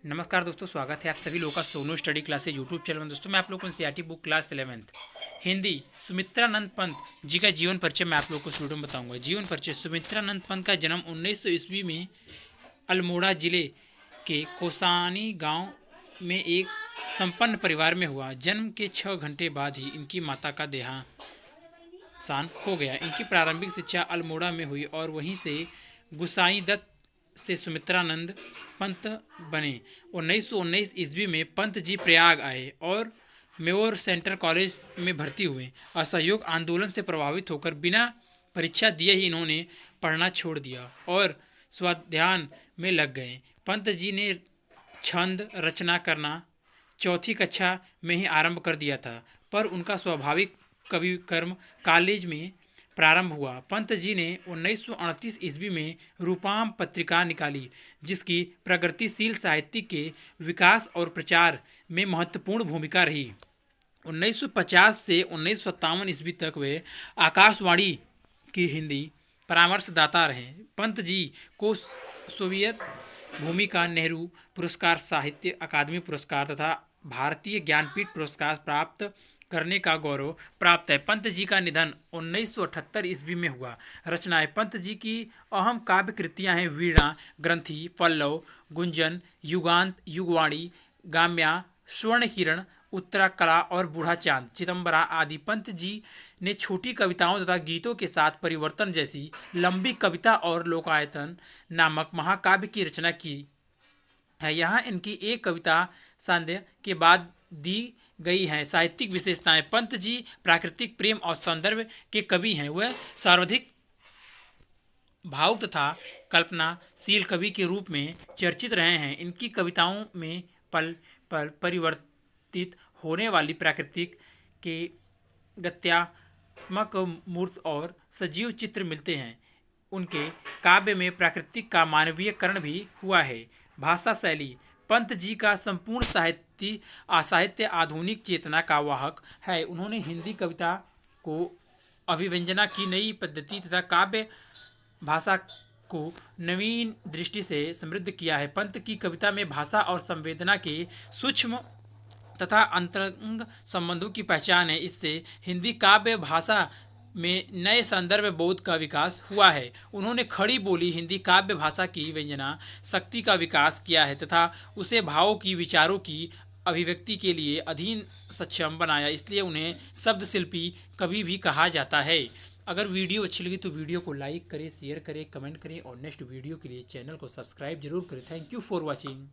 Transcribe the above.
नमस्कार दोस्तों, स्वागत है आप सभी लोगों का Sonu study classes YouTube channel में। दोस्तों मैं आप लोगों को NCERT book class 11th Hindi Sumitranand Pant ji का जीवन परिचय मैं आप लोगों को इस वीडियो में बताऊंगा। जीवन परिचय। सुमित्रानंद पंत का जन्म 1900 ईस्वी में अल्मोड़ा जिले के कोसानी गांव में एक संपन्न परिवार में हुआ। जन्म के 6 घंटे बाद ही इनकी माता का देहांत हो गया। इनकी प्रारंभिक शिक्षा अल्मोड़ा में हुई और वहीं से गुसाई दत्त से सुमित्रानंद पंत बने। 1919 ईस्वी में पंत जी प्रयाग आए और मेओर सेंटर कॉलेज में भर्ती हुए। असहयोग आंदोलन से प्रभावित होकर बिना परीक्षा दिए ही इन्होंने पढ़ना छोड़ दिया और स्वाध्याय में लग गए। पंत जी ने छंद रचना करना चौथी कक्षा में ही आरंभ कर दिया था, पर उनका स्वाभाविक कवि कर्म कॉलेज में प्रारंभ हुआ। पंत जी ने 1938 ईस्वी में रूपाम पत्रिका निकाली, जिसकी प्रगतिशील साहित्य के विकास और प्रचार में महत्वपूर्ण भूमिका रही। 1950 से 1957 ईस्वी तक वे आकाशवाणी की हिंदी परामर्शदाता रहे। पंत जी को सोवियत भूमिका, नेहरू पुरस्कार, साहित्य अकादमी पुरस्कार तथा भारतीय ज्ञानपीठ पुरस्कार प्राप्त करने का गौरव प्राप्त है। पंत जी का निधन 1978 ईस्वी में हुआ। रचनाएं। पंत जी की अहम काव्य कृतियां हैं वीणा, ग्रंथि, पल्लव, गुंजन, युगांत, युगवाणी, गाम्या, स्वर्ण किरण, उत्तरा कला और बूढ़ा चांद, चिदम्बरा आदि। पंत जी ने छोटी कविताओं तथा गीतों के साथ परिवर्तन जैसी लंबी कविता और लोकायतन नामक महाकाव्य की रचना की है। यहाँ इनकी एक कविता संध्या के बाद दी गई हैं। साहित्यिक विशेषताएं। पंत जी प्राकृतिक प्रेम और सौंदर्य के कवि हैं। वह सर्वाधिक भावुक तथा कल्पनाशील कवि के रूप में चर्चित रहे हैं। इनकी कविताओं में पल पल परिवर्तित होने वाली प्राकृतिक के गत्यात्मक मूर्त और सजीव चित्र मिलते हैं। उनके काव्य में प्राकृतिक का मानवीयकरण भी हुआ है। भाषा शैली। पंत जी का संपूर्ण साहित्य आधुनिक चेतना का वाहक है। उन्होंने हिंदी कविता को अभिव्यंजना की नई पद्धति तथा काव्य भाषा को नवीन दृष्टि से समृद्ध किया है। पंत की कविता में भाषा और संवेदना के सूक्ष्म तथा अंतरंग संबंधों की पहचान है। इससे हिंदी काव्य भाषा में नए संदर्भ बोध का विकास हुआ है। उन्होंने खड़ी बोली हिंदी काव्य भाषा की व्यंजना शक्ति का विकास किया है तथा उसे भावों की, विचारों की अभिव्यक्ति के लिए अधीन सक्षम बनाया। इसलिए उन्हें शब्द शिल्पी कवि भी कहा जाता है। अगर वीडियो अच्छी लगी तो वीडियो को लाइक करें, शेयर करें, कमेंट करें और नेक्स्ट वीडियो के लिए चैनल को सब्सक्राइब जरूर करें। Thank you for watching.